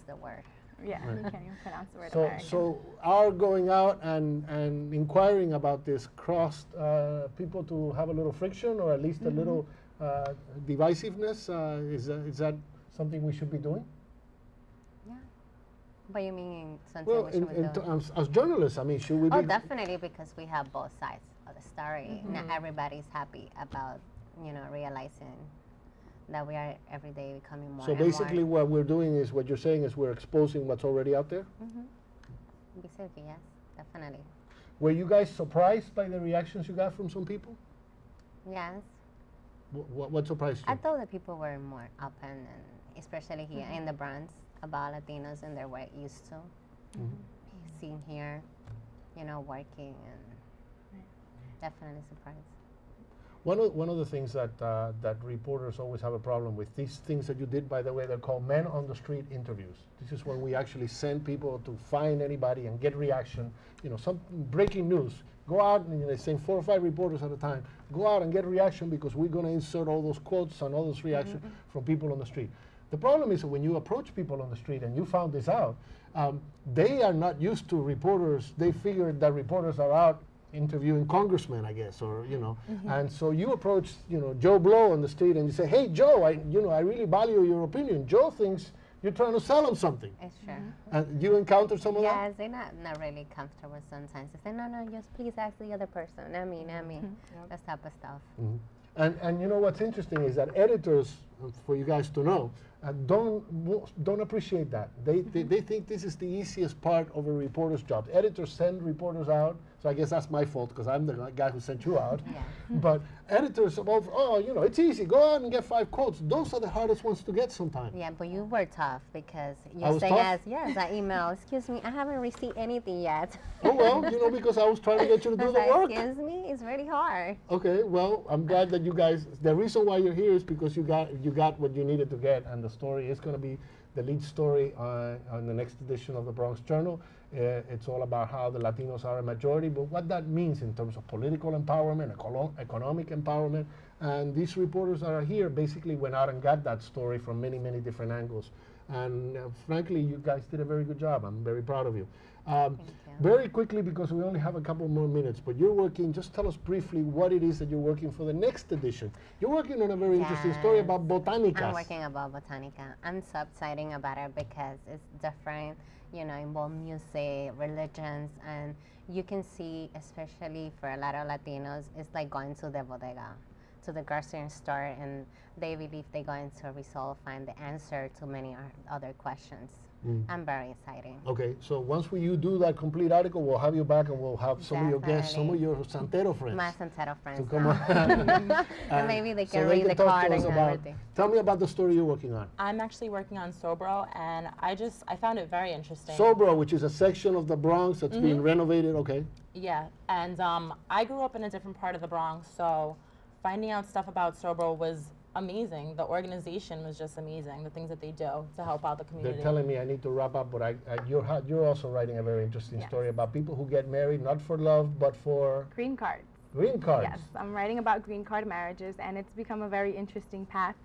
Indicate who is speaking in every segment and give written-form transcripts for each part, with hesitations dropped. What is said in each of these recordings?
Speaker 1: the word.
Speaker 2: Yeah,
Speaker 3: Right.
Speaker 2: you can't even pronounce the word
Speaker 3: So,
Speaker 2: American.
Speaker 3: so are going out and inquiring about this crossed people to have a little friction or at least a little divisiveness? Is that something we should be doing?
Speaker 1: Yeah. But you mean something
Speaker 3: Well,
Speaker 1: we should be doing?
Speaker 3: as journalists, I mean, should we
Speaker 1: Oh,
Speaker 3: be?
Speaker 1: definitely, because we have both sides of the story. Not everybody's happy about, realizing that we are every day becoming more
Speaker 3: So
Speaker 1: and
Speaker 3: basically
Speaker 1: more.
Speaker 3: what we're doing is, what you're saying is we're exposing what's already out there?
Speaker 1: Basically, yes, definitely.
Speaker 3: Were you guys surprised by the reactions you got from some people?
Speaker 1: Yes.
Speaker 3: What surprised you?
Speaker 1: I thought that people were more open, and especially here in the Bronx, about Latinos and their way used to. Seeing here, working, and definitely surprised.
Speaker 3: One of the things that reporters always have a problem with, these things that you did, by the way, they're called men on the street interviews. This is when we actually send people to find anybody and get reaction. Some breaking news. Go out, and they send 4 or 5 reporters at a time. Go out and get reaction because we're going to insert all those quotes and all those reactions from people on the street. The problem is that when you approach people on the street, and you found this out, they are not used to reporters. They figured that reporters are out interviewing congressmen, I guess, or and so you approach Joe Blow on the street and you say, "Hey Joe, I really value your opinion." Joe thinks you're trying to sell him something.
Speaker 1: It's true.
Speaker 3: And you encounter some of that?
Speaker 1: Yes, they're not really comfortable sometimes. They say, no, just please ask the other person. Not me. That type of stuff.
Speaker 3: And what's interesting is that editors, for you guys to know, don't appreciate that. They think this is the easiest part of a reporter's job. Editors send reporters out, so I guess that's my fault because I'm the guy who sent you out. But editors, it's easy. Go out and get 5 quotes. Those are the hardest ones to get sometimes.
Speaker 1: Yeah, but you were tough because
Speaker 3: I
Speaker 1: you
Speaker 3: was
Speaker 1: say
Speaker 3: tough?
Speaker 1: yes, that email. Excuse me, I haven't received anything yet.
Speaker 3: Oh well, because I was trying to get you to do the work.
Speaker 1: Excuse me, it's really hard.
Speaker 3: Okay, well, I'm glad that you guys. The reason why you're here is because you got what you needed to get, and the story is going to be the lead story on the next edition of the Bronx Journal. It's all about how the Latinos are a majority, but what that means in terms of political empowerment, economic empowerment. And these reporters that are here basically went out and got that story from many, many different angles. And frankly, you guys did a very good job. I'm very proud of you.
Speaker 1: Thank you.
Speaker 3: Very quickly, because we only have a couple more minutes, but you're working, just tell us briefly what it is that you're working for the next edition. You're working on a very interesting story about botanicas.
Speaker 1: I'm working about Botanica. I'm so excited about it because it's different, involve music, religions, and you can see, especially for a lot of Latinos, it's like going to the bodega, to the grocery store, and they believe they're going to find the answer to many other questions. I'm very excited.
Speaker 3: Okay, so once you do that complete article, we'll have you back and we'll have some of your guests, some of your Santero friends.
Speaker 1: My Santero friends.
Speaker 3: To come on.
Speaker 1: And maybe they can
Speaker 3: so
Speaker 1: read the
Speaker 3: talk to
Speaker 1: card
Speaker 3: us
Speaker 1: and
Speaker 3: about,
Speaker 1: everything.
Speaker 3: Tell me about the story you're working on.
Speaker 4: I'm actually working on Sobro, and I found it very interesting.
Speaker 3: Sobro, which is a section of the Bronx that's being renovated, okay.
Speaker 4: Yeah, and I grew up in a different part of the Bronx, so finding out stuff about Sobro was amazing. The organization was just amazing, the things that they do to help out the community.
Speaker 3: They're telling me I need to wrap up, but you're also writing a very interesting story about people who get married not for love, but for...
Speaker 2: Green cards.
Speaker 3: Green cards.
Speaker 2: Yes, I'm writing about green card marriages, and it's become a very interesting path.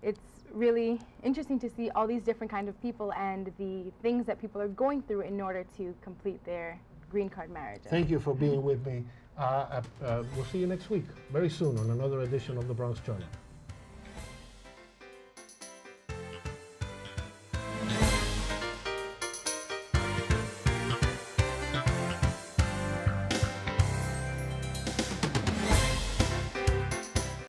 Speaker 2: It's really interesting to see all these different kinds of people and the things that people are going through in order to complete their green card marriages.
Speaker 3: Thank you for being with me. We'll see you next week, very soon, on another edition of the Bronx Journal.